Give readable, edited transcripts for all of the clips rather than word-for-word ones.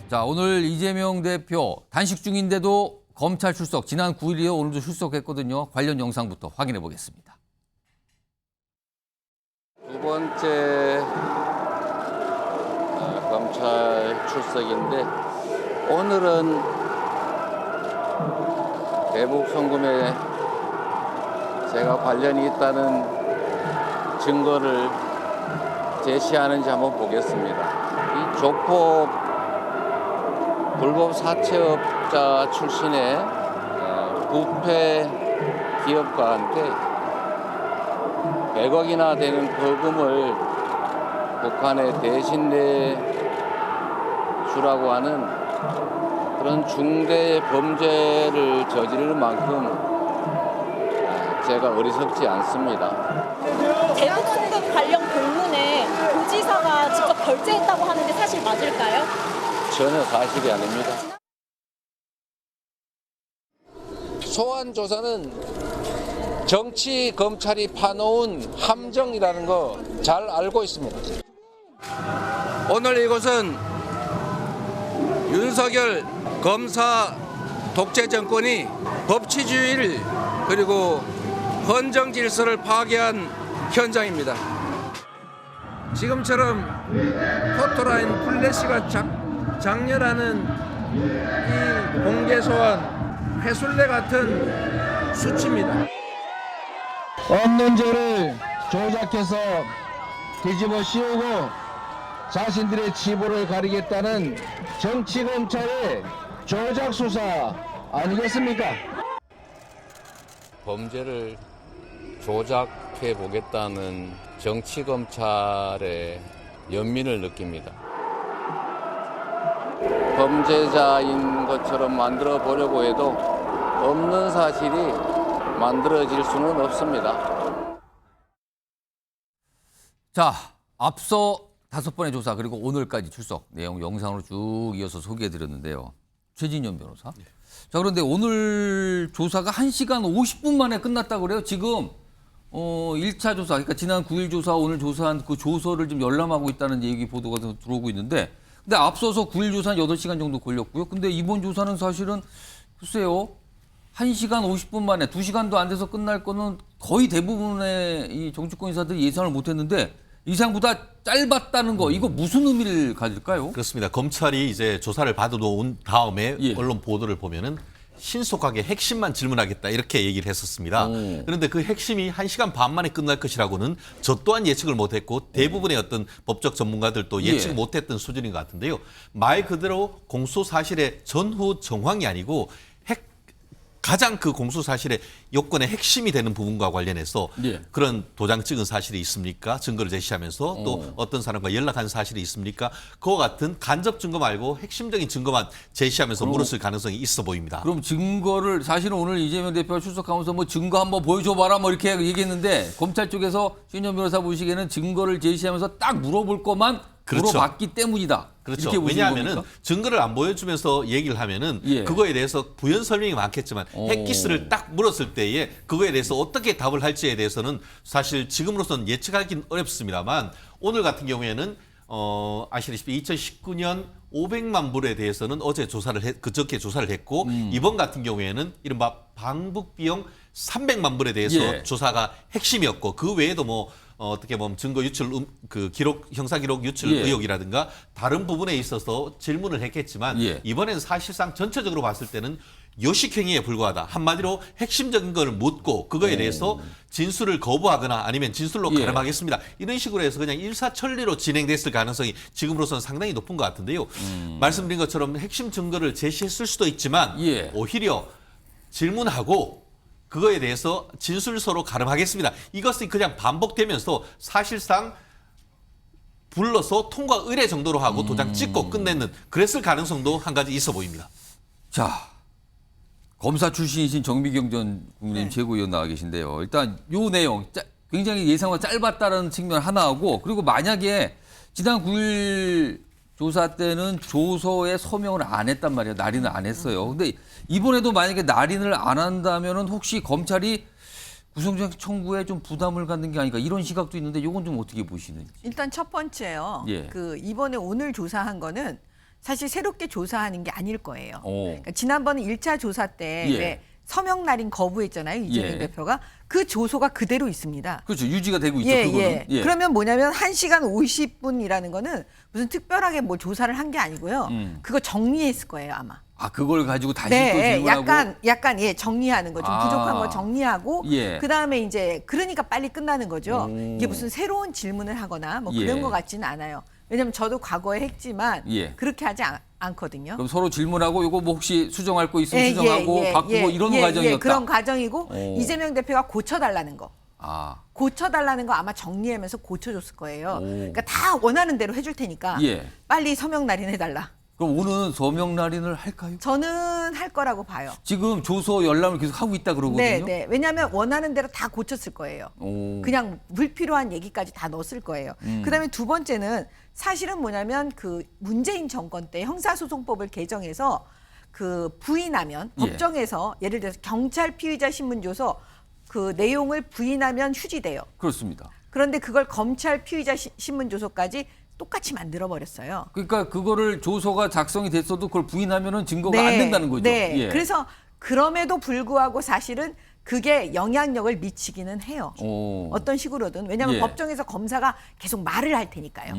자, 오늘 이재명 대표 단식 중인데도 검찰 출석, 지난 9일 이어 오늘도 출석했거든요. 관련 영상부터 확인해 보겠습니다. 두 번째 검찰 출석인데 오늘은 대북 송금에 제가 관련이 있다는 증거를 제시하는지 한번 보겠습니다. 이 조폭 불법 사채업자 출신의 부패 기업과 함께 100억이나 되는 거금을 북한에 대신 내주라고 하는 그런 중대 범죄를 저지를 만큼 제가 어리석지 않습니다. 대북 송금 관련 공문에 도지사가 직접 결재했다고 하는데 사실 맞을까요? 전혀 사실이 아닙니다. 소환 조사는 정치 검찰이 파놓은 함정이라는 거 잘 알고 있습니다. 오늘 이곳은 윤석열 검사 독재 정권이 법치주의를 그리고 헌정 질서를 파괴한 현장입니다. 지금처럼 포토라인 플래시가 장렬하는 이 공개 소환 회술래 같은 수치입니다. 없는 죄를 조작해서 뒤집어 씌우고 자신들의 치부를 가리겠다는 정치검찰의 조작 수사 아니겠습니까? 범죄를 조작해 보겠다는 정치검찰의 연민을 느낍니다. 범죄자인 것처럼 만들어 보려고 해도 없는 사실이 만들어질 수는 없습니다. 자, 앞서 5번의 조사 그리고 오늘까지 출석 내용 영상으로 쭉 이어서 소개해드렸는데요. 최진현 변호사. 자, 그런데 오늘 조사가 1시간 50분 만에 끝났다고 그래요. 지금 1차 조사, 그러니까 지난 9일 조사, 오늘 조사한 그 조서를 지금 열람하고 있다는 얘기 보도가 들어오고 있는데, 근데 앞서서 9일 조사는 8시간 정도 걸렸고요. 근데 이번 조사는 사실은 글쎄요, 1시간 50분 만에 2시간도 안 돼서 끝날 거는 거의 대부분의 이 정치권 인사들이 예상을 못했는데 이상보다 짧았다는 거, 이거 무슨 의미를 가질까요? 그렇습니다. 검찰이 이제 조사를 받아놓은 다음에 예. 언론 보도를 보면은 신속하게 핵심만 질문하겠다 이렇게 얘기를 했었습니다. 그런데 그 핵심이 1시간 반 만에 끝날 것이라고는 저 또한 예측을 못했고 대부분의 어떤 법적 전문가들도 예측 예. 못했던 수준인 것 같은데요. 말 그대로 공소 사실의 전후 정황이 아니고 가장 그 공소 사실의 요건의 핵심이 되는 부분과 관련해서 예. 그런 도장 찍은 사실이 있습니까? 증거를 제시하면서 또 어떤 사람과 연락한 사실이 있습니까? 그와 같은 간접 증거 말고 핵심적인 증거만 제시하면서 물었을 가능성이 있어 보입니다. 그럼 증거를 사실은 오늘 이재명 대표가 출석하면서 뭐 증거 한번 보여줘봐라 뭐 이렇게 얘기했는데 검찰 쪽에서 신현 변호사 보시기에는 증거를 제시하면서 딱 물어볼 것만 그렇죠. 물어봤기 때문이다. 그렇죠. 이렇게 보시는 왜냐하면은 겁니까? 증거를 안 보여주면서 얘기를 하면은 예. 그거에 대해서 부연 설명이 많겠지만 핵기스를 딱 물었을 때에 그거에 대해서 어떻게 답을 할지에 대해서는 사실 지금으로서는 예측하기는 어렵습니다만 오늘 같은 경우에는 아시다시피 2019년 500만 불에 대해서는 그저께 조사를 했고 이번 같은 경우에는 이른바 방북 비용 300만 불에 대해서 예. 조사가 핵심이었고 그 외에도 뭐 어떻게 보면 증거 유출 그 기록 형사 기록 유출 예. 의혹이라든가 다른 부분에 있어서 질문을 했겠지만 예. 이번에는 사실상 전체적으로 봤을 때는 요식행위에 불과하다. 한마디로 핵심적인 걸 묻고 그거에 대해서 진술을 거부하거나 아니면 진술로 예. 가름하겠습니다. 이런 식으로 해서 그냥 일사천리로 진행됐을 가능성이 지금으로서는 상당히 높은 것 같은데요. 말씀드린 것처럼 핵심 증거를 제시했을 수도 있지만 예. 오히려 질문하고 그거에 대해서 진술서로 가름하겠습니다. 이것이 그냥 반복되면서 사실상 불러서 통과 의뢰 정도로 하고 도장 찍고 끝내는 그랬을 가능성도 한 가지 있어 보입니다. 자, 검사 출신이신 정미경 전 국민의힘 최고위원 나와 계신데요. 일단 요 내용 굉장히 예상보다 짧았다는 측면 하나하고 그리고 만약에 지난 9일 조사 때는 조서에 서명을 안 했단 말이에요. 날인을 안 했어요. 근데 이번에도 만약에 날인을 안 한다면은 혹시 검찰이 구속영장 청구에 좀 부담을 갖는 게 아닌가 이런 시각도 있는데 이건 좀 어떻게 보시는지. 일단 첫 번째요. 예. 그 이번에 오늘 조사한 거는 사실 새롭게 조사하는 게 아닐 거예요. 오. 그러니까 지난번 1차 조사 때 예. 왜 서명 날인 거부했잖아요. 이재명 예. 대표가. 그 조소가 그대로 있습니다. 그렇죠. 유지가 되고 있죠. 예, 그거는. 예. 그러면 뭐냐면 1시간 50분이라는 거는 무슨 특별하게 뭐 조사를 한 게 아니고요. 그거 정리했을 거예요, 아마. 아, 그걸 가지고 다시 또 네, 질문하고. 약간 예, 정리하는 거. 좀 아. 부족한 거 정리하고 예. 그다음에 이제 그러니까 빨리 끝나는 거죠. 오. 이게 무슨 새로운 질문을 하거나 뭐 예. 그런 것 같지는 않아요. 왜냐면 저도 과거에 했지만 예. 그렇게 하지 않거든요. 그럼 서로 질문하고 이거 뭐 혹시 수정할 거 있으면 예, 수정하고 예, 바꾸고 예, 이런 예, 과정이었다. 예, 그런 과정이고 오. 이재명 대표가 고쳐달라는 거. 아, 고쳐달라는 거 아마 정리하면서 고쳐줬을 거예요. 오. 그러니까 다 원하는 대로 해줄 테니까 예. 빨리 서명 날인해달라. 그럼 오늘은 서명 날인을 할까요? 저는 할 거라고 봐요. 지금 조서 열람을 계속 하고 있다 그러거든요. 네, 네. 왜냐하면 원하는 대로 다 고쳤을 거예요. 오. 그냥 불필요한 얘기까지 다 넣었을 거예요. 그다음에 두 번째는 사실은 뭐냐면 그 문재인 정권 때 형사소송법을 개정해서 그 부인하면 예. 법정에서 예를 들어서 경찰 피의자 신문조서 그 내용을 부인하면 휴지돼요. 그렇습니다. 그런데 그걸 검찰 피의자 신문조서까지 똑같이 만들어 버렸어요. 그러니까 그거를 조서가 작성이 됐어도 그걸 부인하면은 증거가 안 된다는 거죠. 네. 예. 그래서 그럼에도 불구하고 사실은 그게 영향력을 미치기는 해요. 오. 어떤 식으로든. 왜냐하면 예. 법정에서 검사가 계속 말을 할 테니까요.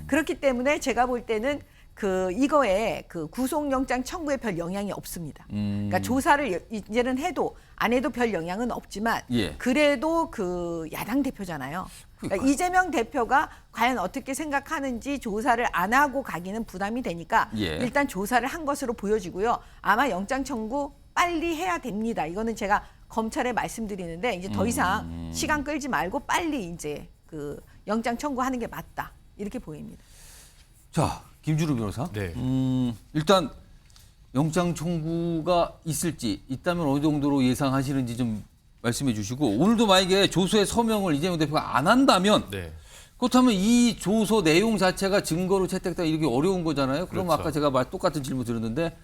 그렇기 때문에 제가 볼 때는 그 이거에 그 구속영장 청구에 별 영향이 없습니다. 그러니까 조사를 이제는 해도 안 해도 별 영향은 없지만 예. 그래도 그 야당 대표잖아요. 그러니까 이재명 대표가 과연 어떻게 생각하는지 조사를 안 하고 가기는 부담이 되니까 예. 일단 조사를 한 것으로 보여지고요. 아마 영장 청구 빨리 해야 됩니다. 이거는 제가 검찰에 말씀드리는데 이제 더 이상 시간 끌지 말고 빨리 이제 그 영장 청구하는 게 맞다. 이렇게 보입니다. 자, 김준우 변호사. 네. 일단 영장 청구가 있을지 있다면 어느 정도로 예상하시는지 좀 말씀해 주시고 오늘도 만약에 조서의 서명을 이재명 대표가 안 한다면 네. 그렇다면 이 조서 내용 자체가 증거로 채택되기 이렇게 어려운 거잖아요. 그럼 그렇죠. 아까 제가 똑같은 질문 드렸는데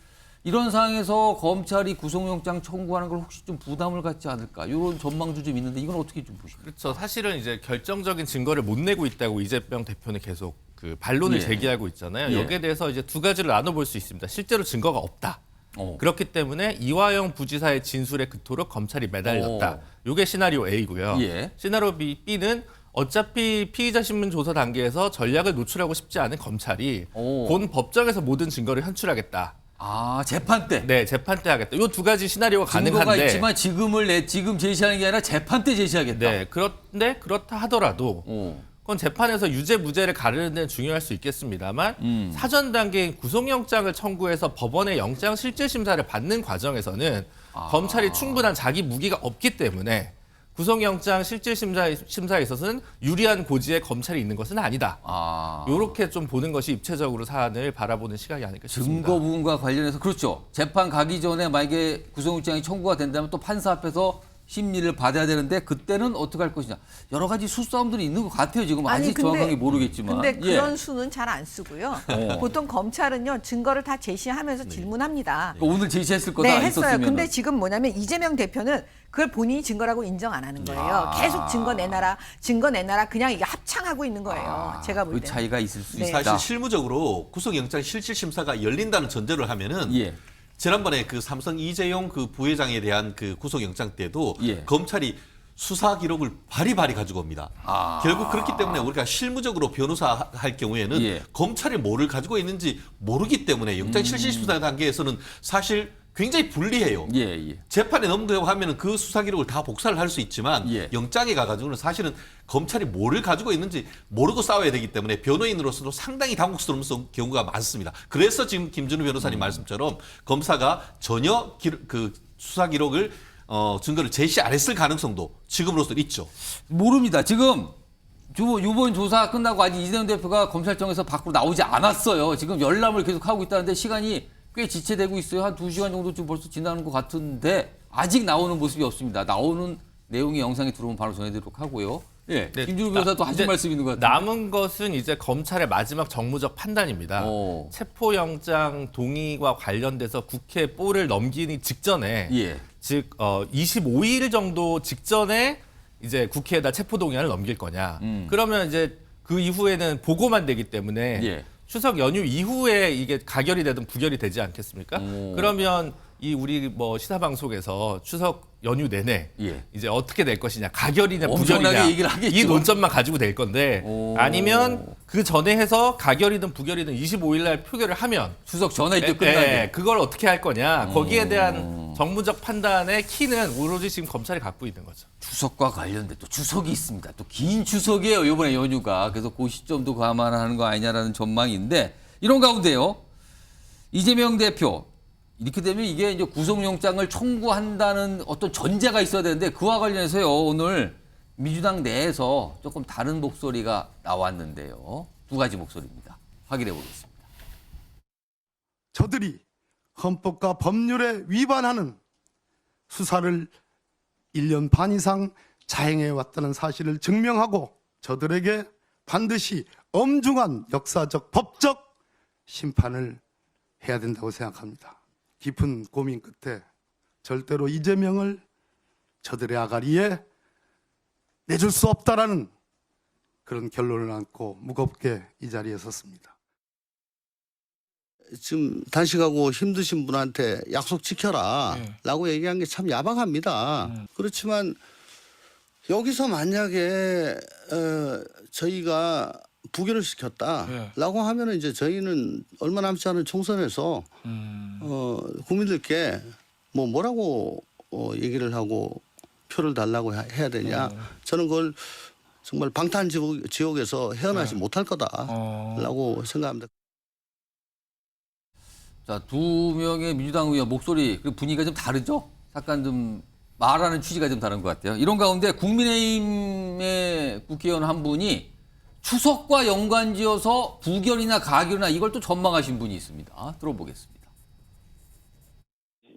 이런 상황에서 검찰이 구속영장 청구하는 걸 혹시 좀 부담을 갖지 않을까 이런 전망도 좀 있는데 이건 어떻게 좀 보십니까? 그렇죠. 사실은 이제 결정적인 증거를 못 내고 있다고 이재명 대표는 계속 그 반론을 예. 제기하고 있잖아요. 예. 여기에 대해서 이제 두 가지를 나눠볼 수 있습니다. 실제로 증거가 없다. 그렇기 때문에 이화영 부지사의 진술에 그토록 검찰이 매달렸다. 이게 시나리오 A고요. 예. 시나리오 B는 어차피 피의자 신문 조사 단계에서 전략을 노출하고 싶지 않은 검찰이 본 법정에서 모든 증거를 현출하겠다. 아, 재판 때. 네, 재판 때 하겠다. 이 두 가지 시나리오가 증거가 가능한데. 있지만 지금 제시하는 게 아니라 재판 때 제시하겠다. 네, 그런데 그렇다 하더라도 그건 재판에서 유죄 무죄를 가르는 데는 중요할 수 있겠습니다만 사전 단계인 구속영장을 청구해서 법원의 영장 실질 심사를 받는 과정에서는 검찰이 충분한 자기 무기가 없기 때문에 구속영장 실질 심사에 있어서는 유리한 고지에 검찰이 있는 것은 아니다. 이렇게 좀 보는 것이 입체적으로 사안을 바라보는 시각이 아닐까 싶습니다. 증거 부분과 관련해서 그렇죠. 재판 가기 전에 만약에 구속영장이 청구가 된다면 또 판사 앞에서 심리를 받아야 되는데 그때는 어떻게 할 것이냐. 여러 가지 수싸움들이 있는 것 같아요. 지금 아직 정확하게 모르겠지만. 근데 예. 그런 수는 잘 안 쓰고요. 보통 검찰은요 증거를 다 제시하면서 질문합니다. 그러니까 오늘 제시했을 거다. 네, 했어요. 있었으면은. 근데 지금 뭐냐면 이재명 대표는 그걸 본인이 증거라고 인정 안 하는 거예요. 계속 증거 내놔라, 그냥 이게 합창하고 있는 거예요. 제가 볼 그 때는. 차이가 있을 수 네. 있다. 사실 실무적으로 구속영장 실질 심사가 열린다는 전제를 하면은 예. 지난번에 그 삼성 이재용 그 부회장에 대한 그 구속영장 때도 예. 검찰이 수사 기록을 바리바리 가지고 옵니다. 결국 그렇기 때문에 우리가 실무적으로 변호사 할 경우에는 예. 검찰이 뭐를 가지고 있는지 모르기 때문에 영장 실질 심사 단계에서는 사실 굉장히 불리해요. 예, 예. 재판에 넘겨가고 하면은 그 수사 기록을 다 복사를 할 수 있지만 예. 영장에 가가지고는 사실은 검찰이 뭐를 가지고 있는지 모르고 싸워야 되기 때문에 변호인으로서도 상당히 당혹스러운 경우가 많습니다. 그래서 지금 김준우 변호사님 말씀처럼 검사가 전혀 그 수사 기록을 증거를 제시 안 했을 가능성도 지금으로서는 있죠. 모릅니다. 지금 이번 조사 끝나고 아직 이재명 대표가 검찰청에서 밖으로 나오지 않았어요. 지금 열람을 계속 하고 있다는데 시간이 꽤 지체되고 있어요. 한 2시간 정도 좀 벌써 지나는 것 같은데 아직 나오는 모습이 없습니다. 나오는 내용이 영상에 들어오면 바로 전해드리도록 하고요. 예, 네, 김준우 변호사도 하실 이제 말씀 있는 것 같아요. 남은 것은 이제 검찰의 마지막 정무적 판단입니다. 체포영장 동의와 관련돼서 국회 볼을 넘기기 직전에, 예. 즉 25일 정도 직전에 이제 국회에다 체포동의안을 넘길 거냐. 그러면 이제 그 이후에는 보고만 되기 때문에 예. 추석 연휴 이후에 이게 가결이 되든 부결이 되지 않겠습니까? 그러면 이 우리 뭐 시사 방송에서 추석 연휴 내내 예. 이제 어떻게 될 것이냐, 가결이냐 엄청나게 부결이냐 얘기를 하겠죠. 이 논점만 가지고 될 건데 오. 아니면 그 전에 해서 가결이든 부결이든 25일 날 표결을 하면 추석 전에 이제 끝나게. 그걸 어떻게 할 거냐, 거기에 대한 정무적 판단의 키는 오로지 지금 검찰이 갖고 있는 거죠. 추석과 관련된 또 추석이 있습니다. 또 긴 추석이에요. 이번에 연휴가. 그래서 그 시점도 감안하는 거 아니냐라는 전망인데 이런 가운데요. 이재명 대표 이렇게 되면 이게 이제 구속영장을 청구한다는 어떤 전제가 있어야 되는데 그와 관련해서요. 오늘 민주당 내에서 조금 다른 목소리가 나왔는데요. 두 가지 목소리입니다. 확인해 보겠습니다. 저들이 헌법과 법률에 위반하는 수사를 1년 반 이상 자행해 왔다는 사실을 증명하고 저들에게 반드시 엄중한 역사적 법적 심판을 해야 된다고 생각합니다. 깊은 고민 끝에 절대로 이재명을 저들의 아가리에 내줄 수 없다라는 그런 결론을 안고 무겁게 이 자리에 섰습니다. 지금 단식하고 힘드신 분한테 약속 지켜라 라고 얘기한 게 참 야박합니다. 그렇지만 여기서 만약에 저희가 부결을 시켰다라고 하면은 이제 저희는 얼마 남지 않은 총선에서 국민들께 뭐라고 얘기를 하고 표를 달라고 해야 되냐. 저는 그걸 정말 방탄지옥에서 헤어나지 못할 거다라고 생각합니다. 자, 두 명의 민주당 의원 목소리 그리고 분위기가 좀 다르죠? 약간 좀 말하는 취지가 좀 다른 것 같아요. 이런 가운데 국민의힘의 국회의원 한 분이 추석과 연관지어서 부결이나 가결이나 이걸 또 전망하신 분이 있습니다. 들어보겠습니다.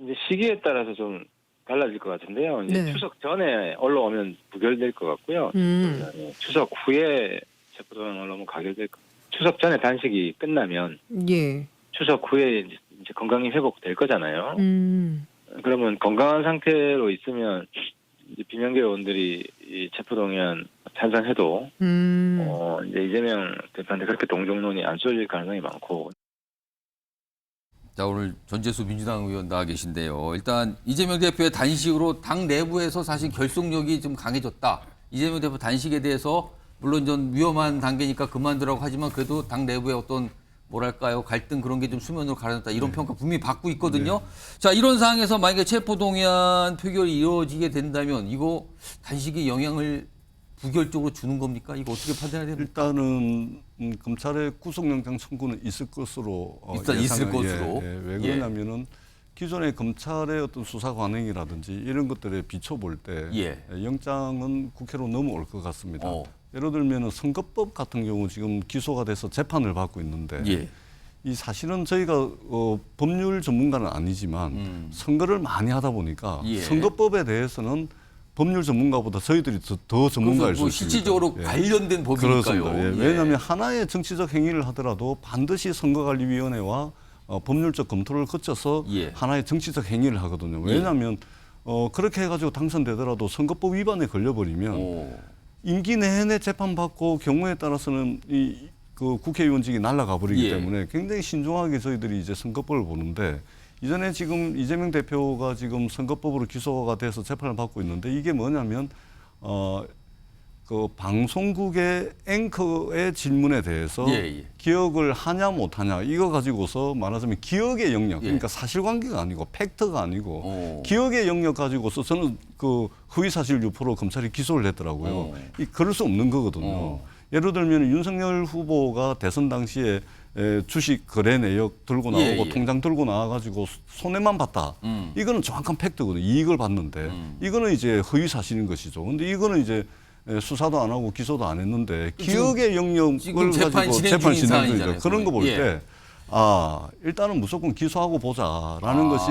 이제 시기에 따라서 좀 달라질 것 같은데요. 이제 네. 추석 전에 올라오면 부결될 것 같고요. 추석 후에 체포동의안 올라오면 가결될 것 같고요. 추석 전에 단식이 끝나면 예. 추석 후에 이제 건강이 회복될 거잖아요. 그러면 건강한 상태로 있으면 이제 비명계 의원들이 이 체포동의안 찬성해도 이제 이재명 대표한테 그렇게 동정론이 안 쏠릴 가능성이 많고. 자, 오늘 전재수 민주당 의원 나와 계신데요. 일단 이재명 대표의 단식으로 당 내부에서 사실 결속력이 좀 강해졌다. 이재명 대표 단식에 대해서 물론 좀 위험한 단계니까 그만두라고 하지만 그래도 당 내부의 어떤 뭐랄까요 갈등 그런 게 좀 수면으로 가라앉았다 이런 평가 분명히 받고 있거든요. 자, 이런 상황에서 만약에 체포동의안 표결이 이루어지게 된다면 이거 단식이 영향을 부결적으로 주는 겁니까? 이거 어떻게 판단해야 됩니까? 일단은 검찰의 구속영장 청구는 있을 것으로 일단 있을 것으로. 왜 그러냐면은 기존의 검찰의 어떤 수사 관행이라든지 이런 것들에 비춰볼 때 영장은 국회로 넘어올 것 같습니다. 예를 들면 선거법 같은 경우 지금 기소가 돼서 재판을 받고 있는데 이 사실은 저희가 법률 전문가는 아니지만 선거를 많이 하다 보니까 선거법에 대해서는 법률 전문가보다 저희들이 더 전문가일 수 있습니다. 실질적으로 관련된 법이니까요. 그렇습니다. 왜냐하면 하나의 정치적 행위를 하더라도 반드시 선거관리위원회와 법률적 검토를 거쳐서 하나의 정치적 행위를 하거든요. 왜냐하면 그렇게 해가지고 당선되더라도 선거법 위반에 걸려버리면 임기 내내 재판받고 경우에 따라서는 그 국회의원직이 날아가 버리기 때문에 굉장히 신중하게 저희들이 이제 선거법을 보는데 이전에 지금 이재명 대표가 지금 선거법으로 기소가 돼서 재판을 받고 있는데 이게 뭐냐면 그 방송국의 앵커의 질문에 대해서 기억을 하냐 못하냐 이거 가지고서 말하자면 기억의 영역 그러니까 사실관계가 아니고 팩트가 아니고 기억의 영역 가지고서 저는 그 허위사실 유포로 검찰이 기소를 했더라고요. 그럴 수 없는 거거든요. 예를 들면 윤석열 후보가 대선 당시에 주식 거래 내역 들고 나오고 통장 들고 나와가지고 손해만 봤다. 이거는 정확한 팩트거든요. 이익을 봤는데 이거는 이제 허위 사실인 것이죠. 근데 이거는 이제 수사도 안 하고 기소도 안 했는데 기억의 영역을 가지고 재판 진행 중이죠. 그런 거 볼 때 일단은 무조건 기소하고 보자라는 것이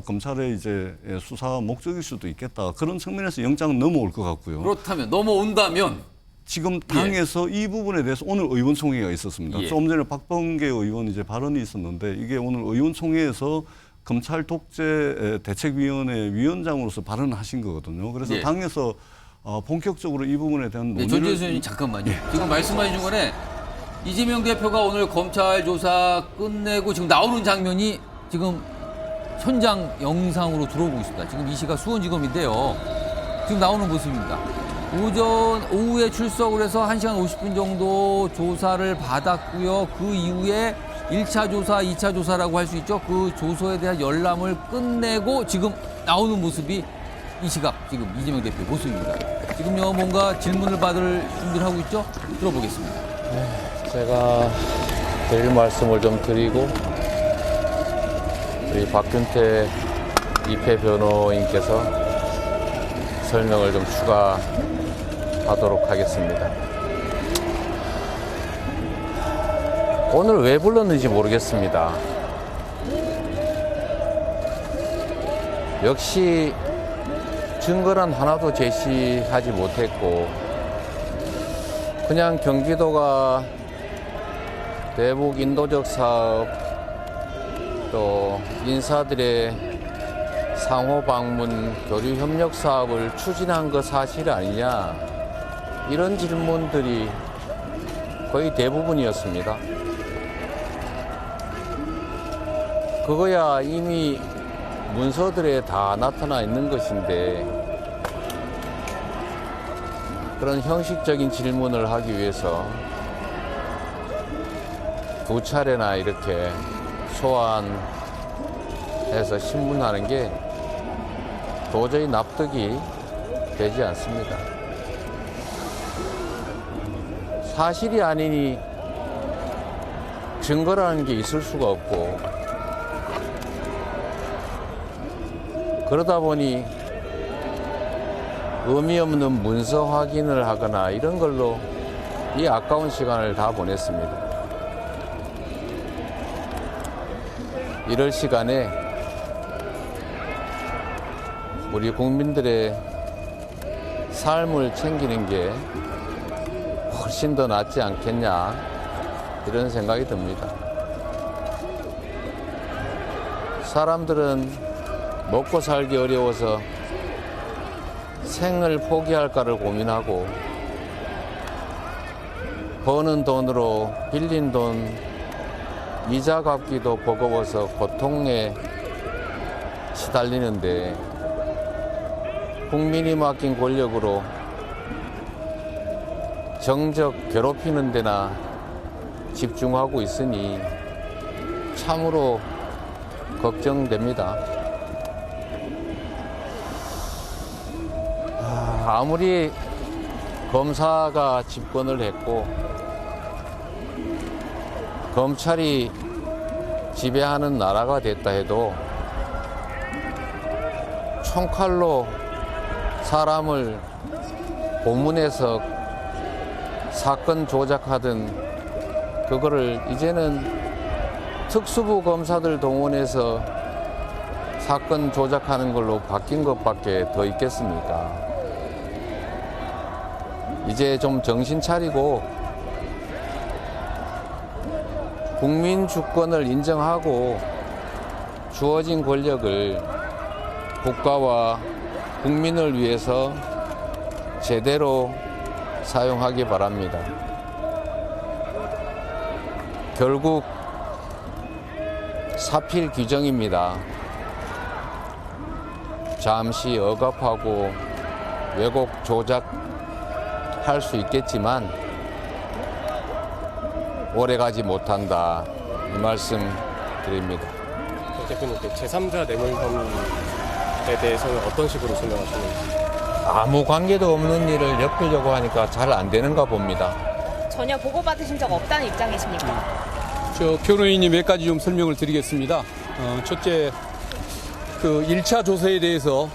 검찰의 이제 수사 목적일 수도 있겠다. 그런 측면에서 영장은 넘어올 것 같고요. 그렇다면 넘어온다면 지금 당에서 이 부분에 대해서 오늘 의원총회가 있었습니다. 좀 전에 박범계 의원 이제 발언이 있었는데 이게 오늘 의원총회에서 검찰 독재 대책위원회 위원장으로서 발언을 하신 거거든요. 그래서 당에서 본격적으로 이 부분에 대한 논의를 전재수 의원님 잠깐만요. 지금 말씀하신 중간에 이재명 대표가 오늘 검찰 조사 끝내고 지금 나오는 장면이 지금 현장 영상으로 들어오고 있습니다. 지금 이 시각 수원지검인데요. 지금 나오는 모습입니다. 오후에 출석을 해서 1시간 50분 정도 조사를 받았고요. 그 이후에 1차 조사, 2차 조사라고 할 수 있죠. 그 조서에 대한 열람을 끝내고 지금 나오는 모습이 이 시각 지금 이재명 대표의 모습입니다. 지금요 뭔가 질문을 받을 준비를 하고 있죠. 들어보겠습니다. 제가 드릴 말씀을 좀 드리고 우리 박균태 입회 변호인께서 설명을 좀 추가하도록 하겠습니다. 오늘 왜 불렀는지 모르겠습니다. 역시 증거는 하나도 제시하지 못했고 그냥 경기도가 대북 인도적 사업 또 인사들의 상호 방문 교류 협력 사업을 추진한 거 사실 아니냐 이런 질문들이 거의 대부분이었습니다. 그거야 이미 문서들에 다 나타나 있는 것인데 그런 형식적인 질문을 하기 위해서 두 차례나 이렇게 소환해서 신문하는 게 도저히 납득이 되지 않습니다. 사실이 아니니 증거라는 게 있을 수가 없고 그러다 보니 의미 없는 문서 확인을 하거나 이런 걸로 이 아까운 시간을 다 보냈습니다. 이럴 시간에 우리 국민들의 삶을 챙기는 게 훨씬 더 낫지 않겠냐 이런 생각이 듭니다. 사람들은 먹고 살기 어려워서 생을 포기할까를 고민하고 버는 돈으로 빌린 돈 이자 갚기도 버거워서 고통에 시달리는데 국민이 맡긴 권력으로 정적 괴롭히는 데나 집중하고 있으니 참으로 걱정됩니다. 아무리 검사가 집권을 했고 검찰이 지배하는 나라가 됐다 해도 총칼로 사람을 고문해서 사건 조작하던 그거를 이제는 특수부 검사들 동원해서 사건 조작하는 걸로 바뀐 것밖에 더 있겠습니까? 이제 좀 정신 차리고 국민 주권을 인정하고 주어진 권력을 국가와 국민을 위해서 제대로 사용하기 바랍니다. 결국 사필 규정입니다. 잠시 억압하고 왜곡 조작할 수 있겠지만 오래가지 못한다 이 말씀 드립니다. 대표님께 제3자 뇌물혐의에 대해서는 어떤 식으로 설명하시는지? 아무 관계도 없는 일을 엮으려고 하니까 잘 안 되는가 봅니다. 전혀 보고받으신 적 없다는 입장이십니까? 저 변호인이 몇 가지 좀 설명을 드리겠습니다. 첫째, 그 1차 조사에 대해서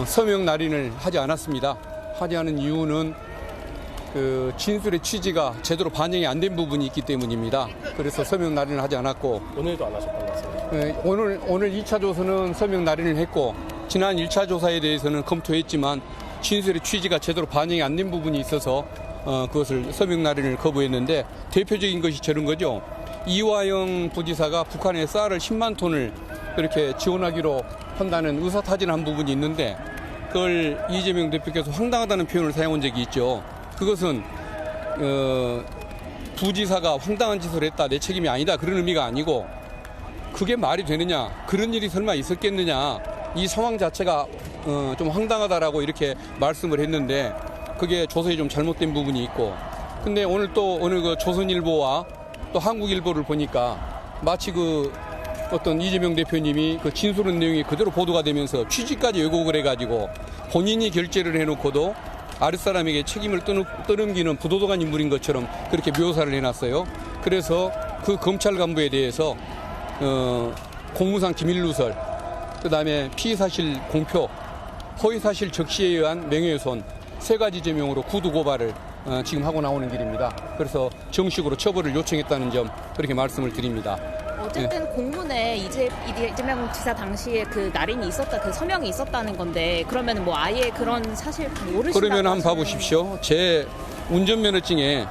서명 날인을 하지 않았습니다. 하지 않은 이유는 그 진술의 취지가 제대로 반영이 안 된 부분이 있기 때문입니다. 그래서 서명 날인을 하지 않았고 오늘도 안 하셨다는 말씀이죠? 오늘 2차 조사는 서명 날인을 했고 지난 1차 조사에 대해서는 검토했지만 진술의 취지가 제대로 반영이 안 된 부분이 있어서 그것을 서명 날인을 거부했는데 대표적인 것이 저런 거죠. 이화영 부지사가 북한에 쌀을 10만 톤을 그렇게 지원하기로 한다는 의사타진한 부분이 있는데 그걸 이재명 대표께서 황당하다는 표현을 사용한 적이 있죠. 그것은 부지사가 황당한 짓을 했다, 내 책임이 아니다, 그런 의미가 아니고, 그게 말이 되느냐, 그런 일이 설마 있었겠느냐, 이 상황 자체가 좀 황당하다라고 이렇게 말씀을 했는데, 그게 조서에 좀 잘못된 부분이 있고, 근데 오늘 또 어느 그 조선일보와 또 한국일보를 보니까 마치 그 어떤 이재명 대표님이 그 진술한 내용이 그대로 보도가 되면서 취지까지 왜곡을 해가지고 본인이 결재를 해놓고도 아랫사람에게 책임을 떠넘기는 부도덕한 인물인 것처럼 그렇게 묘사를 해놨어요. 그래서 그 검찰 간부에 대해서 공무상 기밀누설, 그다음에 피의사실 공표, 허위사실 적시에 의한 명예훼손 3가지 제명으로 구두 고발을 지금 하고 나오는 길입니다. 그래서 정식으로 처벌을 요청했다는 점 그렇게 말씀을 드립니다. 어쨌든 공문에 이재명 지사 당시에 그 날인이 있었다, 그 서명이 있었다는 건데, 그러면 뭐 아예 그런 사실 모르시다고 그러면 한번 봐보십시오. 제 운전면허증에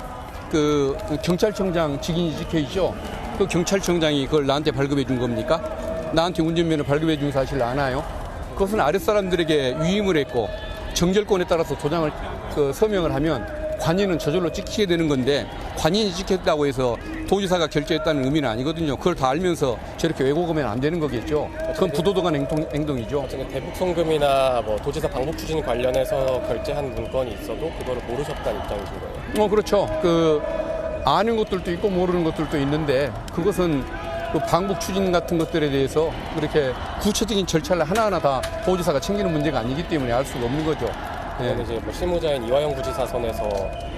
그 경찰청장 직인이 찍혀 있죠. 그 경찰청장이 그걸 나한테 발급해 준 겁니까? 나한테 운전면허 발급해 준 사실 아나요? 그것은 아랫사람들에게 위임을 했고 정결권에 따라서 도장을 서명을 하면 관인은 저절로 찍히게 되는 건데, 관인이 찍혔다고 해서 도지사가 결재했다는 의미는 아니거든요. 그걸 다 알면서 저렇게 왜곡하면 안 되는 거겠죠. 그건 부도덕한 행동이죠. 대북 송금이나 뭐 도지사 방북 추진 관련해서 결재한 문건이 있어도 그거를 모르셨다는 입장이신 거예요? 그렇죠. 아는 것들도 있고 모르는 것들도 있는데, 그것은 그 방북 추진 같은 것들에 대해서 그렇게 구체적인 절차를 하나하나 다 도지사가 챙기는 문제가 아니기 때문에 알 수가 없는 거죠. 네. 이제 뭐 실무자인 이화영 부지사 선에서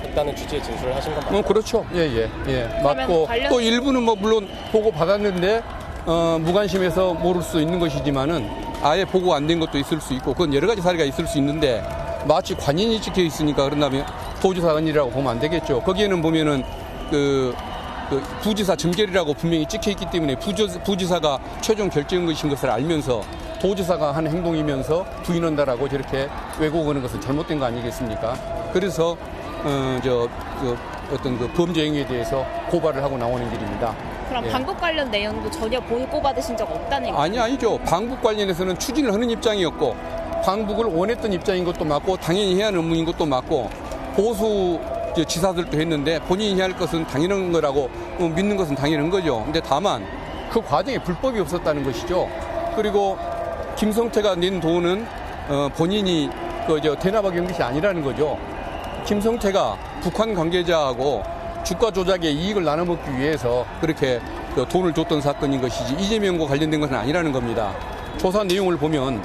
했다는 취지의 진술을 하신 건 맞나요? 그렇죠. 예. 맞고 또 일부는 뭐 물론 보고 받았는데 무관심해서 모를 수 있는 것이지만은 아예 보고 안 된 것도 있을 수 있고, 그건 여러 가지 사례가 있을 수 있는데, 마치 관인이 찍혀 있으니까 그런다면 도지사 언이라고 보면 안 되겠죠. 거기에는 보면은 그 부지사 정결이라고 분명히 찍혀 있기 때문에 부지사가 최종 결정한 것인 것을 알면서 도지사가 한 행동이면서 부인한다라고 저렇게 왜곡하는 것은 잘못된 거 아니겠습니까? 그래서 어떤 그 범죄 행위에 대해서 고발을 하고 나오는 길입니다. 그럼 방북 관련 내용도 전혀 보고받으신 적 없다는 얘기죠? 아니죠. 방북 관련해서는 추진을 하는 입장이었고, 방북을 원했던 입장인 것도 맞고, 당연히 해야 하는 업무인 것도 맞고, 보수 지사들도 했는데 본인이 해야 할 것은 당연한 거라고 믿는 것은 당연한 거죠. 근데 다만 그 과정에 불법이 없었다는 것이죠. 그리고 김성태가 낸 돈은 본인이 대납하기 한 것이 아니라는 거죠. 김성태가 북한 관계자하고 주가 조작의 이익을 나눠먹기 위해서 그렇게 돈을 줬던 사건인 것이지, 이재명과 관련된 것은 아니라는 겁니다. 조사 내용을 보면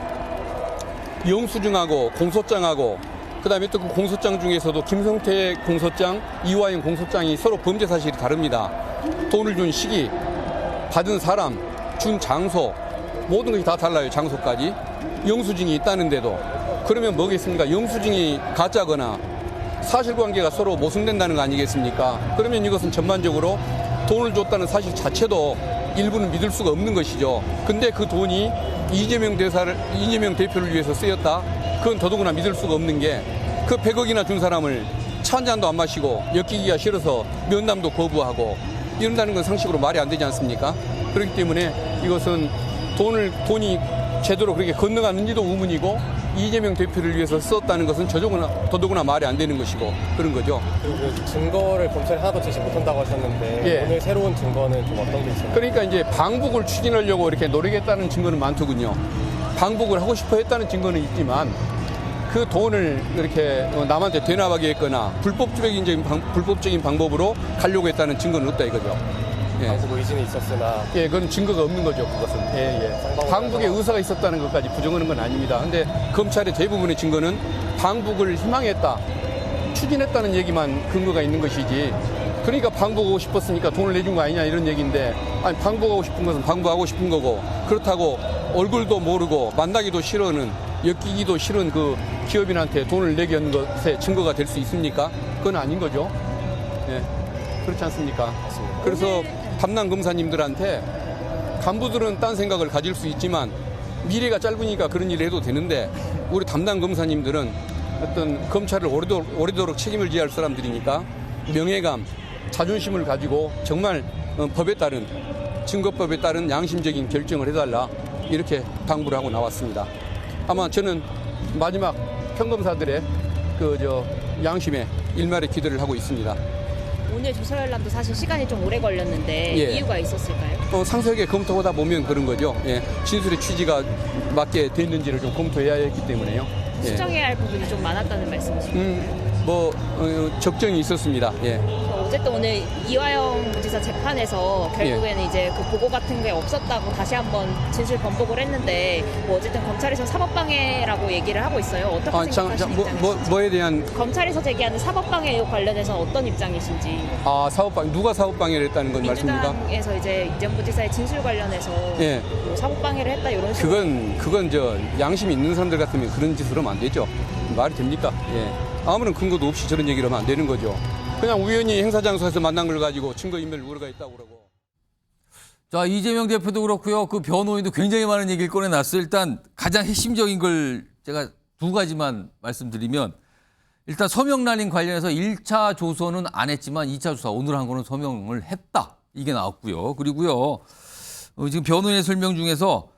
영수증하고 공소장하고, 그다음에 또 그 공소장 중에서도 김성태 공소장, 이화영 공소장이 서로 범죄 사실이 다릅니다. 돈을 준 시기, 받은 사람, 준 장소, 모든 것이 다 달라요. 장소까지. 영수증이 있다는데도. 그러면 뭐겠습니까? 영수증이 가짜거나 사실관계가 서로 모순된다는 거 아니겠습니까? 그러면 이것은 전반적으로 돈을 줬다는 사실 자체도 일부는 믿을 수가 없는 것이죠. 근데 그 돈이 이재명 대표를 위해서 쓰였다? 그건 더더구나 믿을 수가 없는 게, 그 100억이나 준 사람을 차 한 잔도 안 마시고 엮이기가 싫어서 면담도 거부하고 이런다는 건 상식으로 말이 안 되지 않습니까? 그렇기 때문에 이것은 돈이 제대로 그렇게 건너갔는지도 의문이고, 이재명 대표를 위해서 썼다는 것은 더더구나 말이 안 되는 것이고 그런 거죠. 그리고 증거를 검찰이 하나도 제시 못한다고 하셨는데, 예. 오늘 새로운 증거는 좀 어떤 게 있어요? 그러니까 이제 방북을 추진하려고 이렇게 노력했다는 증거는 많더군요. 방북을 하고 싶어 했다는 증거는 있지만, 그 돈을 이렇게 남한테 되납하게 했거나 불법적인 방법으로 가려고 했다는 증거는 없다 이거죠. 방북 의지는 있었으나, 그건 증거가 없는 거죠. 그것은. 방북의 의사가 있었다는 것까지 부정하는 건 아닙니다. 근데 검찰의 대부분의 증거는 방북을 희망했다, 추진했다는 얘기만 근거가 있는 것이지, 그러니까 방북하고 싶었으니까 돈을 내준 거 아니냐 이런 얘기인데, 아니 방북하고 싶은 것은 방북하고 싶은 거고, 그렇다고 얼굴도 모르고 만나기도 싫어하는, 엮이기도 싫은 그 기업인한테 돈을 내게 한 것에 증거가 될 수 있습니까? 그건 아닌 거죠. 그렇지 않습니까? 그래서 담당 검사님들한테, 간부들은 딴 생각을 가질 수 있지만 미래가 짧으니까 그런 일을 해도 되는데, 우리 담당 검사님들은 어떤 검찰을 오래도록 책임을 져야 할 사람들이니까 명예감, 자존심을 가지고 정말 법에 따른, 증거법에 따른 양심적인 결정을 해달라, 이렇게 당부를 하고 나왔습니다. 아마 저는 마지막 평검사들의 양심에 일말의 기도를 하고 있습니다. 오늘 조사열람도 사실 시간이 좀 오래 걸렸는데 예. 이유가 있었을까요? 또 상세하게 검토하다 보면 그런 거죠. 예. 진술의 취지가 맞게 됐는지를 좀 검토해야 했기 때문에요. 예. 수정해야 할 부분이 좀 많았다는 말씀이시죠? 적정이 있었습니다. 예. 어쨌든 오늘 이화영 부지사 재판에서 결국에는 이제 그 보고 같은 게 없었다고 다시 한번 진술 번복을 했는데 뭐 어쨌든 검찰에서 사법방해라고 얘기를 하고 있어요. 어떻게 생각하시는 입장이신지? 뭐에 대한 검찰에서 제기하는 사법방해 의혹 관련해서 어떤 입장이신지? 누가 사법방해를 했다는 건 말씀입니까? 민주당에서 이제 이재명 부지사의 진술 관련해서 예. 뭐 사법방해를 했다 이런 식으로. 그건 양심이 있는 사람들 같으면 그런 짓을 하면 안 되죠. 말이 됩니까? 예. 아무런 근거도 없이 저런 얘기를 하면 안 되는 거죠. 그냥 우연히 행사장소에서 만난 걸 가지고 증거인멸 우려가 있다고 그러고. 자, 이재명 대표도 그렇고요. 그 변호인도 굉장히 많은 얘기를 꺼내놨어요. 일단 가장 핵심적인 걸 제가 두 가지만 말씀드리면 일단 서명 날인 관련해서 1차 조서는 안 했지만 2차 조사 오늘 한 거는 서명을 했다. 이게 나왔고요. 그리고요. 지금 변호인의 설명 중에서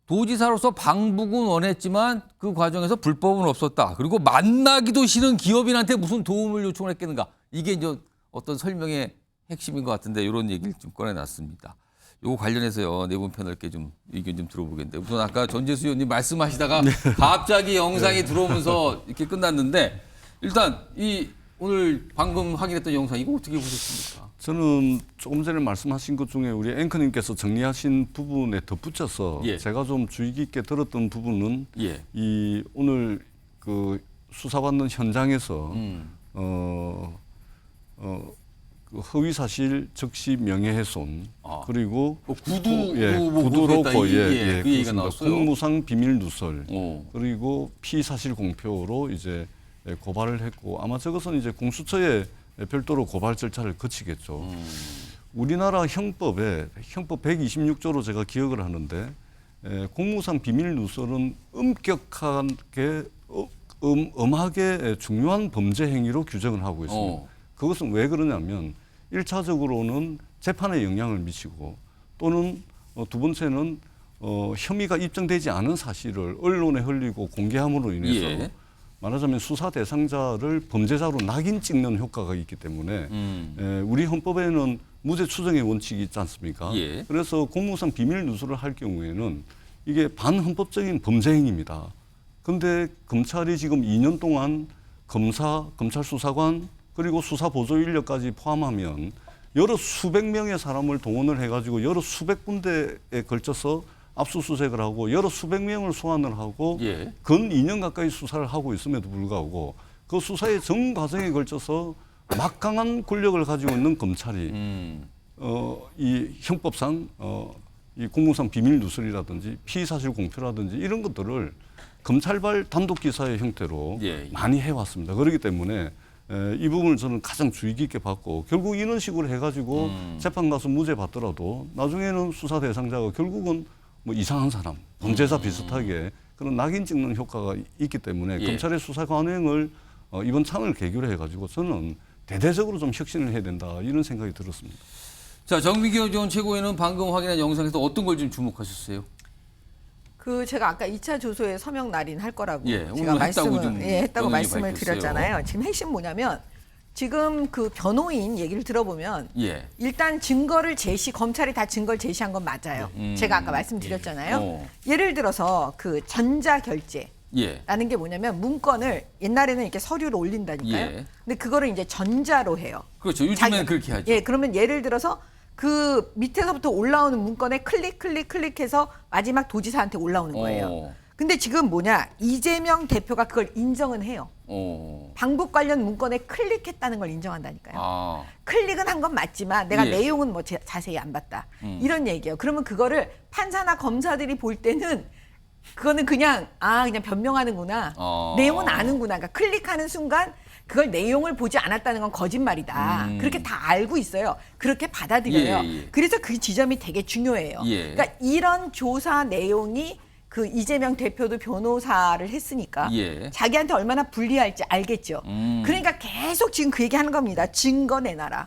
도지사로서 방북은 원했지만 그 과정에서 불법은 없었다. 그리고 만나기도 싫은 기업인한테 무슨 도움을 요청을 했겠는가. 이게 이제 어떤 설명의 핵심인 것 같은데 이런 얘기를 좀 꺼내놨습니다. 요거 관련해서요. 네 분 패널께 좀 의견 좀 들어보겠는데 우선 아까 전재수 의원님 말씀하시다가 갑자기 영상이 들어오면서 이렇게 끝났는데 일단 오늘 방금 확인했던 영상 이거 어떻게 보셨습니까? 저는 조금 전에 말씀하신 것 중에 우리 앵커님께서 정리하신 부분에 덧붙여서 제가 좀 주의 깊게 들었던 부분은 이 오늘 그 수사받는 현장에서 그 허위 사실 적시 명예훼손 그리고 구두로 그 얘기가 나왔어요. 공무상 비밀 누설 그리고 피사실 공표로 이제 고발을 했고 아마 저것은 이제 공수처에 별도로 고발 절차를 거치겠죠. 우리나라 형법에 형법 126조로 제가 기억을 하는데 공무상 비밀 누설은 엄격하게 엄하게 중요한 범죄 행위로 규정을 하고 있습니다. 그것은 왜 그러냐면 1차적으로는 재판에 영향을 미치고 또는 두 번째는 혐의가 입증되지 않은 사실을 언론에 흘리고 공개함으로 인해서 말하자면 수사 대상자를 범죄자로 낙인 찍는 효과가 있기 때문에 우리 헌법에는 무죄 추정의 원칙이 있지 않습니까? 그래서 공무상 비밀 누설을 할 경우에는 이게 반헌법적인 범죄 행위입니다. 그런데 검찰이 지금 2년 동안 검사, 검찰 수사관 그리고 수사 보조 인력까지 포함하면 여러 수백 명의 사람을 동원을 해가지고 여러 수백 군데에 걸쳐서 압수수색을 하고 여러 수백 명을 소환을 하고 근 2년 가까이 수사를 하고 있음에도 불구하고 그 수사의 전 과정에 걸쳐서 막강한 권력을 가지고 있는 검찰이 이 형법상 이 공무상 비밀 누설이라든지 피의사실 공표라든지 이런 것들을 검찰발 단독 기사의 형태로 많이 해왔습니다. 그렇기 때문에 이 부분을 저는 가장 주의 깊게 봤고 결국 이런 식으로 해가지고 재판 가서 무죄 받더라도 나중에는 수사 대상자가 결국은 뭐 이상한 사람, 범죄자 비슷하게 그런 낙인 찍는 효과가 있기 때문에 검찰의 수사 관행을 이번 참을 계기로 해가지고 저는 대대적으로 좀 혁신을 해야 된다 이런 생각이 들었습니다. 자, 정미경 전 최고위원은 방금 확인한 영상에서 어떤 걸 좀 주목하셨어요? 제가 아까 2차 조소에 서명 날인할 거라고 제가 오늘 했다고 말씀을 드렸잖아요. 지금 핵심 뭐냐면 지금 그 변호인 얘기를 들어보면 일단 증거를 검찰이 다 증거를 제시한 건 맞아요. 제가 아까 말씀드렸잖아요. 예를 들어서 그 전자결제라는 게 뭐냐면 문건을 옛날에는 이렇게 서류로 올린다니까요. 근데 그거를 이제 전자로 해요. 그렇죠. 요즘에는 그렇게 하죠. 그러면 예를 들어서 그 밑에서부터 올라오는 문건에 클릭해서 마지막 도지사한테 올라오는 거예요. 근데 지금 이재명 대표가 그걸 인정은 해요. 방북 관련 문건에 클릭했다는 걸 인정한다니까요. 클릭은 한 건 맞지만 내가 내용은 뭐 자세히 안 봤다. 이런 얘기예요. 그러면 그거를 판사나 검사들이 볼 때는 그거는 그냥 변명하는구나. 내용은 아는구나. 그러니까 클릭하는 순간 그걸 내용을 보지 않았다는 건 거짓말이다. 그렇게 다 알고 있어요. 그렇게 받아들여요. 그래서 그 지점이 되게 중요해요. 그러니까 이런 조사 내용이 그 이재명 대표도 변호사를 했으니까 자기한테 얼마나 불리할지 알겠죠. 그러니까 계속 지금 그 얘기하는 겁니다. 증거 내놔라.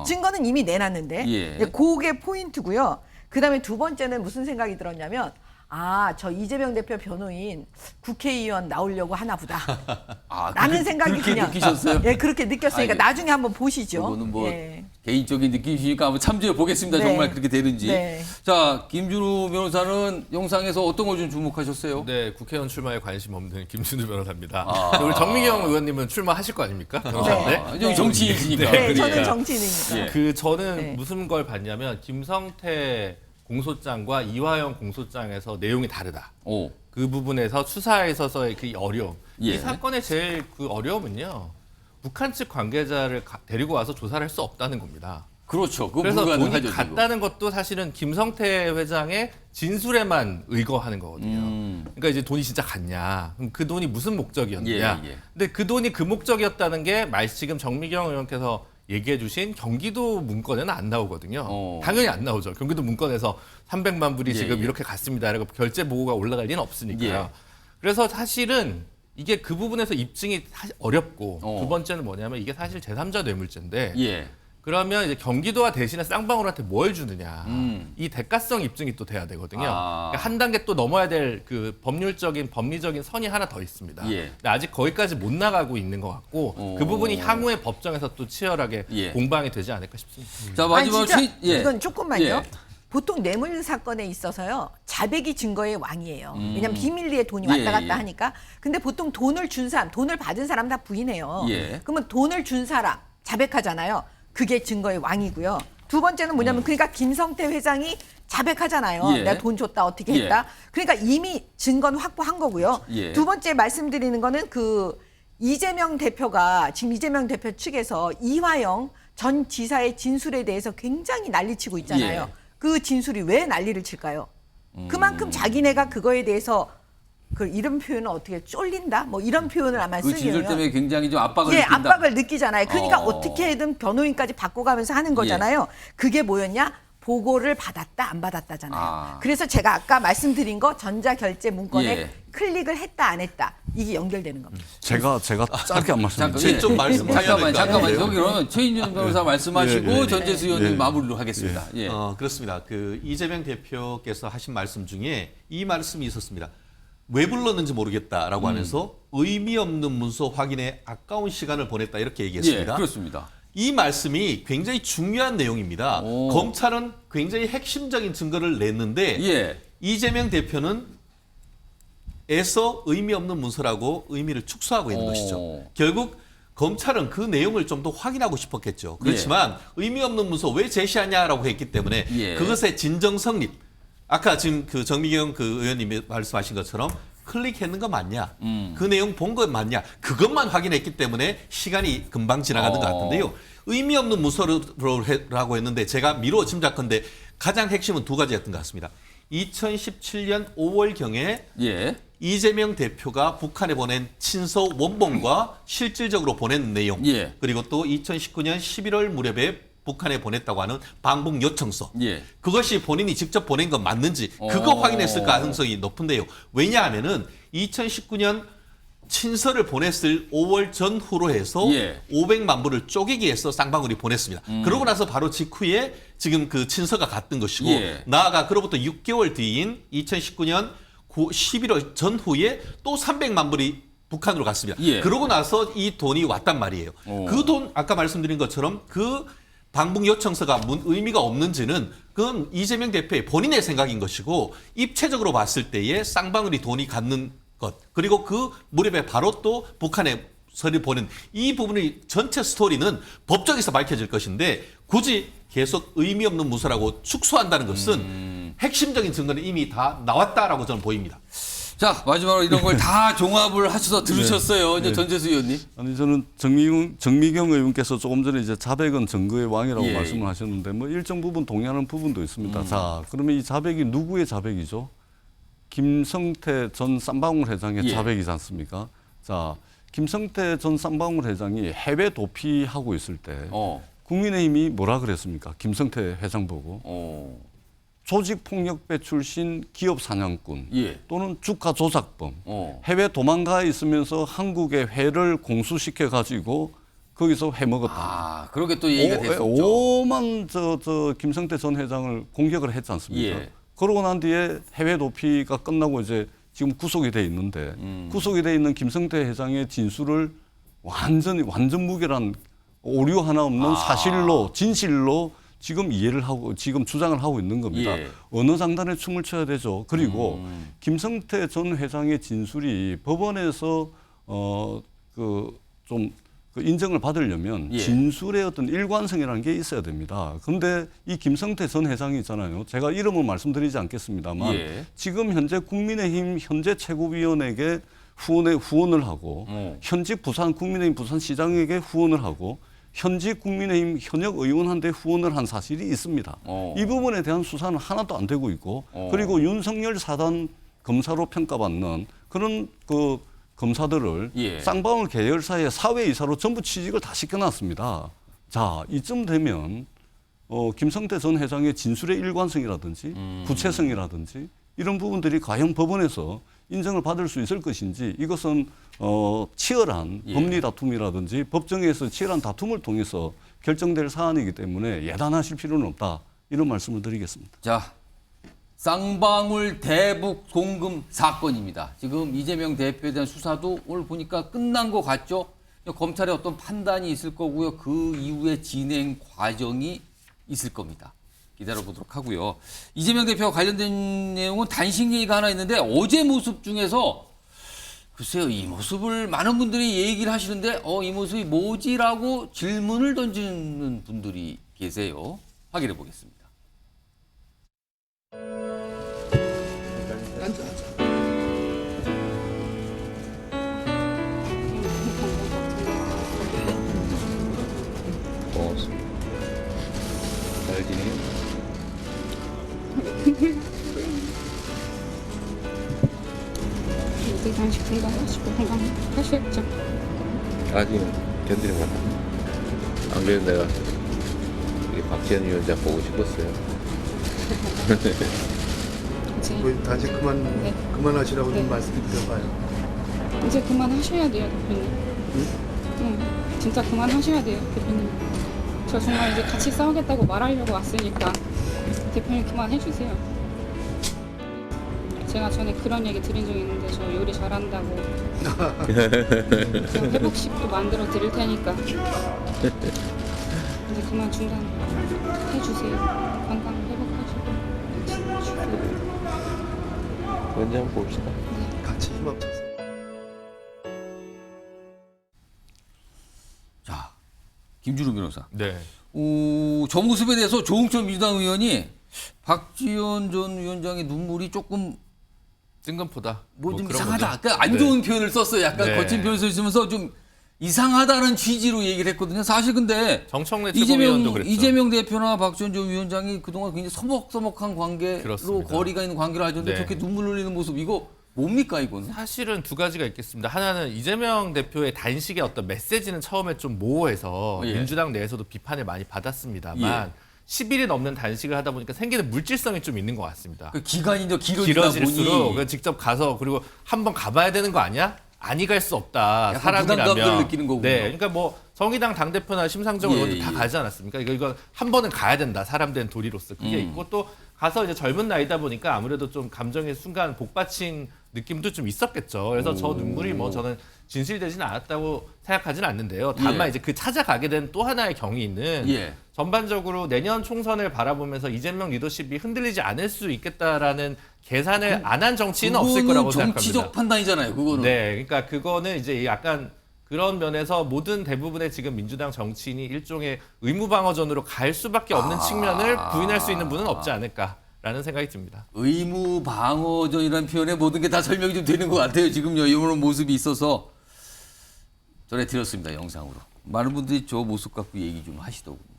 증거는 이미 내놨는데 그게 포인트고요. 그다음에 두 번째는 무슨 생각이 들었냐면 저 이재명 대표 변호인 국회의원 나오려고 하나 보다. 아, 라는 생각이 그렇게 그냥 느끼셨어요? 예, 그렇게 느꼈으니까 아니, 나중에 한번 보시죠. 그거는 뭐 예. 개인적인 느낌이니까 한번 참조해 보겠습니다. 네. 정말 그렇게 되는지. 네. 자, 김준우 변호사는 영상에서 어떤 걸 좀 주목하셨어요? 네, 국회의원 출마에 관심 없는 김준우 변호사입니다. 아. 우리 정미경 의원님은 출마하실 거 아닙니까? 변호사인데? 아, 여기 정치인이시니까. 네, 그러니까. 저는 정치인이니까. 예. 저는 네. 무슨 걸 봤냐면 김성태 공소장과 이화영 공소장에서 내용이 다르다. 오. 그 부분에서 수사에 있어서의 그 어려움. 예. 이 사건의 제일 그 어려움은요. 북한 측 관계자를 데리고 와서 조사를 할 수 없다는 겁니다. 그렇죠. 그거 그래서 돈이 불가능하죠, 지금. 갔다는 것도 사실은 김성태 회장의 진술에만 의거하는 거거든요. 그러니까 이제 돈이 진짜 갔냐? 그럼 그 돈이 무슨 목적이었느냐? 예, 예. 근데 그 돈이 그 목적이었다는 게 지금 정미경 의원께서 얘기해 주신 경기도 문건에는 안 나오거든요. 당연히 안 나오죠. 경기도 문건에서 300만 불이 예, 지금 예. 이렇게 갔습니다. 라고 결제 보고가 올라갈 리는 없으니까요. 예. 그래서 사실은 이게 그 부분에서 입증이 사실 어렵고 두 번째는 뭐냐면 이게 사실 제3자 뇌물죄인데 예. 그러면 이제 경기도와 대신에 쌍방울한테 뭘 주느냐. 이 대가성 입증이 또 돼야 되거든요. 그러니까 한 단계 또 넘어야 될 그 법리적인 선이 하나 더 있습니다. 예. 근데 아직 거기까지 못 나가고 있는 것 같고 그 부분이 향후에 법정에서 또 치열하게 예. 공방이 되지 않을까 싶습니다. 자, 마지막으로 진짜 예. 이건 조금만요. 예. 보통 뇌물 사건에 있어서요. 자백이 증거의 왕이에요. 왜냐하면 비밀리에 돈이 왔다 예, 갔다 예. 하니까. 근데 보통 돈을 준 사람, 돈을 받은 사람 다 부인해요. 예. 그러면 돈을 준 사람 자백하잖아요. 그게 증거의 왕이고요. 두 번째는 뭐냐면 그러니까 김성태 회장이 자백하잖아요. 예. 내가 돈 줬다 어떻게 예. 했다. 그러니까 이미 증거는 확보한 거고요. 예. 두 번째 말씀드리는 거는 그 이재명 대표가 지금 이재명 대표 측에서 이화영 전 지사의 진술에 대해서 굉장히 난리치고 있잖아요. 예. 그 진술이 왜 난리를 칠까요? 그만큼 자기네가 그거에 대해서 그 이런 표현은 어떻게 쫄린다? 뭐 이런 표현을 아마 그 진술 쓰려면 때문에 굉장히 좀 압박을 예, 느낀다. 압박을 느끼잖아요. 그러니까 어. 어떻게든 변호인까지 바꿔가면서 하는 거잖아요. 그게 뭐였냐? 보고를 받았다 안 받았다잖아요. 그래서 제가 아까 말씀드린 거 전자결제 문건에 예. 클릭을 했다 안 했다 이게 연결되는 겁니다. 제가 짧게 한 말씀. 잠깐, 제 좀 말씀하셔야 될것 잠깐만. 같은데요. 여기 그러면 최인준 변호사 말씀하시고 예, 예. 전재수 의원님 예. 마무리로 하겠습니다. 예. 그렇습니다. 그 이재명 대표께서 하신 말씀 중에 이 말씀이 있었습니다. 왜 불렀는지 모르겠다라고 하면서 의미 없는 문서 확인에 아까운 시간을 보냈다 이렇게 얘기했습니다. 예, 그렇습니다. 이 말씀이 굉장히 중요한 내용입니다. 오. 검찰은 굉장히 핵심적인 증거를 냈는데 예. 이재명 대표는 애써 의미 없는 문서라고 의미를 축소하고 있는 오. 것이죠. 결국 검찰은 그 내용을 좀 더 확인하고 싶었겠죠. 그렇지만 의미 없는 문서 왜 제시하냐라고 했기 때문에 예. 그것의 진정 성립. 아까 지금 그 정미경 그 의원님이 말씀하신 것처럼 클릭했는 거 맞냐? 그 내용 본 거 맞냐? 그것만 확인했기 때문에 시간이 금방 지나가는 것 같은데요. 의미 없는 문서라고 했는데 제가 미루어 짐작컨대 가장 핵심은 두 가지였던 것 같습니다. 2017년 5월경에 예. 이재명 대표가 북한에 보낸 친서 원본과 실질적으로 보낸 내용 예. 그리고 또 2019년 11월 무렵에 북한에 보냈다고 하는 방북 요청서 예. 그것이 본인이 직접 보낸 건 맞는지 그거 확인했을 가능성이 높은데요. 왜냐하면은 2019년 친서를 보냈을 5월 전후로 해서 예. 500만 불을 쪼개기 위해서 쌍방울이 보냈습니다. 그러고 나서 바로 직후에 지금 그 친서가 갔던 것이고 예. 나아가 그로부터 6개월 뒤인 2019년 11월 전후에 또 300만 불이 북한으로 갔습니다. 예. 그러고 나서 이 돈이 왔단 말이에요. 그 돈 아까 말씀드린 것처럼 그 방북 요청서가 의미가 없는지는 그건 이재명 대표의 본인의 생각인 것이고 입체적으로 봤을 때에 쌍방울이 돈이 갖는 것 그리고 그 무렵에 바로 또 북한에 서류 보낸 이 부분의 전체 스토리는 법정에서 밝혀질 것인데 굳이 계속 의미 없는 문서라고 축소한다는 것은 핵심적인 증거는 이미 다 나왔다라고 저는 보입니다. 자, 마지막으로 이런 걸 다 종합을 하셔서 들으셨어요. 이제 전재수 의원님. 아니 저는 정미경 의원께서 조금 전에 이제 자백은 증거의 왕이라고 예. 말씀을 하셨는데 뭐 일정 부분 동의하는 부분도 있습니다. 자, 그러면 이 자백이 누구의 자백이죠? 김성태 전 쌍방울 회장의 예. 자백이지 않습니까? 자, 김성태 전 쌍방울 회장이 해외 도피하고 있을 때 국민의힘이 뭐라 그랬습니까? 김성태 회장 보고. 조직폭력배 출신 기업 사냥꾼 예. 또는 주가 조작범 해외 도망가 있으면서 한국의 회를 공수시켜 가지고 거기서 해먹었다. 그렇게 또 얘기가 됐었죠. 오만 저 김성태 전 회장을 공격을 했지 않습니까? 예. 그러고 난 뒤에 해외 도피가 끝나고 이제 지금 구속이 돼 있는데 구속이 돼 있는 김성태 회장의 진술을 완전 무결한 오류 하나 없는 사실로 진실로 지금 이해를 하고 지금 주장을 하고 있는 겁니다. 예. 어느 장단에 춤을 춰야 되죠. 그리고 김성태 전 회장의 진술이 법원에서 그 인정을 받으려면 예. 진술의 어떤 일관성이라는 게 있어야 됩니다. 그런데 이 김성태 전 회장이 있잖아요. 제가 이름은 말씀드리지 않겠습니다만 예. 지금 현재 국민의힘 현재 최고위원에게 후원을 하고 현직 국민의힘 부산시장에게 후원을 하고 현직 국민의힘 현역 의원한테 후원을 한 사실이 있습니다. 이 부분에 대한 수사는 하나도 안 되고 있고 그리고 윤석열 사단 검사로 평가받는 그런 그 검사들을 예. 쌍방울 계열사의 사회이사로 전부 취직을 다 시켜놨습니다. 자, 이쯤 되면 김성태 전 회장의 진술의 일관성이라든지 구체성이라든지 이런 부분들이 과연 법원에서 인정을 받을 수 있을 것인지 이것은 치열한 예. 법리 다툼이라든지 법정에서 치열한 다툼을 통해서 결정될 사안이기 때문에 예단하실 필요는 없다. 이런 말씀을 드리겠습니다. 자, 쌍방울 대북 송금 사건입니다. 지금 이재명 대표에 대한 수사도 오늘 보니까 끝난 것 같죠? 검찰의 어떤 판단이 있을 거고요. 그 이후에 진행 과정이 있을 겁니다. 기다려보도록 하고요. 이재명 대표와 관련된 내용은 단식 얘기가 하나 있는데 어제 모습 중에서 글쎄요. 이 모습을 많은 분들이 얘기를 하시는데 이 모습이 뭐지라고 질문을 던지는 분들이 계세요. 확인해 보겠습니다. 잘 지내요? 이제 단식 건강하시고 건강하셔야죠. 아직은 견디는 거다. 안 그래도 내가 우리 박지원 위원장 보고 싶었어요. 이제 단식 그만하시라고 좀 말씀드려봐요. 이제 그만하셔야 돼요, 대표님. 응, 진짜 그만하셔야 돼요, 대표님. 저 정말 이제 같이 싸우겠다고 말하려고 왔으니까 대표님 그만해주세요. 제가 전에 그런 얘기 드린 적이 있는데 저 요리 잘한다고 제가 회복식도 만들어 드릴 테니까 이제 그만 중단해주세요. 건강 회복하시고 언제 한번 봅시다. 같이 힘 합쳐서. 자, 김준우 변호사. 네. 저 모습에 대해서 조응천 민주당 의원이 박지원 전 위원장의 눈물이 조금 뜬금포다. 좀 그런 이상하다. 거죠. 그러니까 안 좋은 표현을 썼어요. 약간 네. 거친 표현을 쓰면서 좀 이상하다는 취지로 얘기를 했거든요. 사실 근데 정청래 최고위원도 그랬죠. 이재명 대표나 박지원 전 위원장이 그동안 굉장히 서먹서먹한 관계로 그렇습니다. 거리가 있는 관계를 하셨는데 네. 저렇게 눈물 흘리는 모습 이거 뭡니까 이거는? 사실은 두 가지가 있겠습니다. 하나는 이재명 대표의 단식의 어떤 메시지는 처음에 좀 모호해서 예. 민주당 내에서도 비판을 많이 받았습니다만 10일이 넘는 단식을 하다 보니까 생기는 물질성이 좀 있는 것 같습니다. 그 기간이 더 길어질수록 그냥 직접 가서 그리고 한번 가봐야 되는 거 아니야? 아니 갈 수 없다. 약간 사람이라면. 부담감을 느끼는 거군요. 네, 그러니까 뭐 정의당 당대표나 심상정 의원도 다 예. 가지 않았습니까? 이거 한 번은 가야 된다. 사람 된 도리로서 그게 있고 또 가서 이제 젊은 나이다 보니까 아무래도 좀 감정의 순간 복받친 느낌도 좀 있었겠죠. 그래서 저 눈물이 뭐 저는 진실되지는 않았다고 생각하지는 않는데요. 다만 예. 이제 그 찾아가게 된 또 하나의 경위는 예. 전반적으로 내년 총선을 바라보면서 이재명 리더십이 흔들리지 않을 수 있겠다라는 계산을 안 한 정치인은 없을 거라고 생각합니다. 정치적 판단이잖아요. 그거는. 네, 그러니까 그거는 이제 약간 그런 면에서 모든 대부분의 지금 민주당 정치인이 일종의 의무방어전으로 갈 수밖에 없는 측면을 부인할 수 있는 분은 없지 않을까라는 생각이 듭니다. 의무방어전이라는 표현에 모든 게 다 설명이 좀 되는 것 같아요. 지금요. 이런 모습이 있어서 전해드렸습니다. 영상으로. 많은 분들이 저 모습 갖고 얘기 좀 하시더군요.